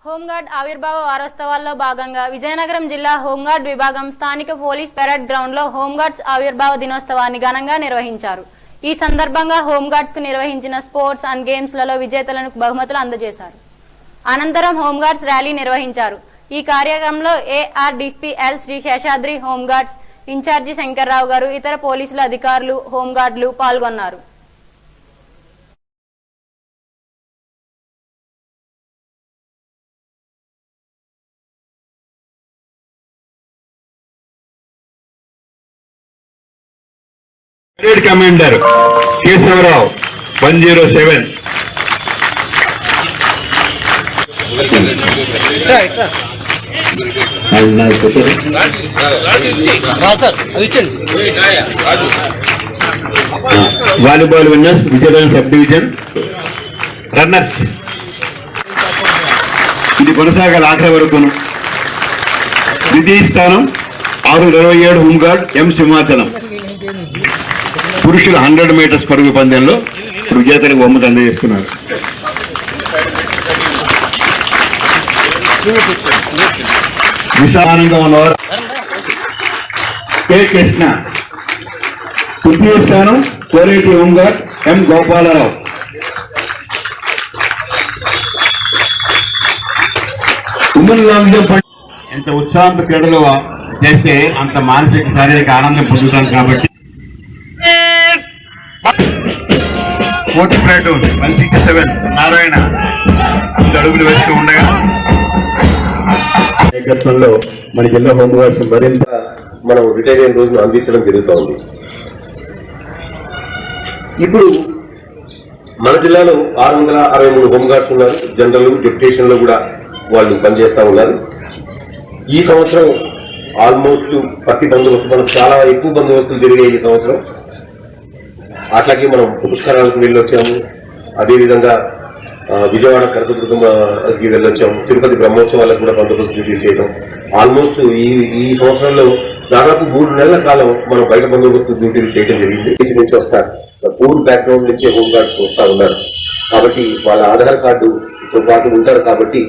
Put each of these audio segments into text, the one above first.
Home guard ఆవిర్భావ వారోత్సవాల్లో భాగంగా విజయనగరం జిల్లా హోంగార్డ్ విభాగం స్థానిక పోలీస్ పెరేడ్ గ్రౌండ్ లో హోంగార్డ్స్ ఆవిర్భావ దినోత్సవాన్ని ఘనంగా నిర్వహించారు. ఈ సందర్భంగా హోంగార్డ్స్ కు నిర్వహించిన స్పోర్ట్స్ అండ్ గేమ్స్ లలో విజేతలకు బహుమతులు అందజేశారు. అనంతరం హోంగార్డ్స్ ర్యాలీ నిర్వహించారు. ఈ కార్యక్రమంలో ARDSP శ్రీ శేషాద్రి, హోంగార్డ్స్ ఇన్ఛార్జి శంకర్రావు గారు, ఇతర పోలీసుల అధికారులు, హోంగార్డులు పాల్గొన్నారు. Parade Commander Kesavarav 107. Volleyball winners Vijayanagara Sub-Division runners. ఇది కొనసాగాల ఆఖరి వరకును. ద్వితీయ స్థానం 627 హోంగార్డ్ M సింహాచలం. పురుషుల 100 మీటర్స్ పరుగు పందెంలో విజేతలకు బహుమతి అందజేస్తున్నారు. విశాలంగా ఉన్నవారు K కృష్ణ. తృతీయ స్థానం కోరేటి హోంగార్డ్ M గోపాలరావు. ఉమెన్ లాంగ్ జంప్ ఎంత ఉత్సాహంతో క్రీడలు చేస్తే అంత మానసిక శారీరక ఆనందం పొందుతాం కాబట్టి కోటి ప్లాటూన్ 167 నారాయణ 5 అడుగులు వేస్తూ ఉండగా నాయకత్వంలో మన జిల్లా హోంగార్డ్స్ మరింత మనం రిటైర్ అయిన రోజును అందించడం జరుగుతూ ఉంది. ఇప్పుడు మన జిల్లాలో 663 హోంగార్డ్స్ ఉన్నారు. జనరల్ డెప్యుటేషన్ లో కూడా వాళ్ళు పనిచేస్తా ఉన్నారు. ఈ సంవత్సరం ఆల్మోస్ట్ ప్రతి బందోబస్తు మనం చాలా ఎక్కువ బందోబస్తులు జరిగాయి ఈ సంవత్సరం. అట్లాగే మనం పుష్కరాలకు వెళ్ళొచ్చాము. అదేవిధంగా విజయవాడ కనకదుర్గకి వెళ్ళొచ్చాము. తిరుపతి బ్రహ్మోత్సవాలకు కూడా బందోబస్తు డ్యూటీలు చేయడం. ఆల్మోస్ట్ ఈ సంవత్సరంలో దాదాపు 3 నెలల కాలం మనం బయట బందోబస్తు డ్యూటీలు చేయడం జరిగింది. ఇంటి నుంచి వస్తారు, పూర్ బ్యాక్గ్రౌండ్ నుంచే హోంగార్డ్స్ వస్తా ఉన్నారు కాబట్టి వాళ్ళ ఆధార్ కార్డుతో పాటు ఉంటారు కాబట్టి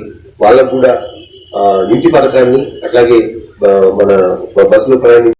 వాళ్ళకు కూడా ఇంటి పథకాన్ని అట్లాగే మన బస్సులో ప్రయాణించి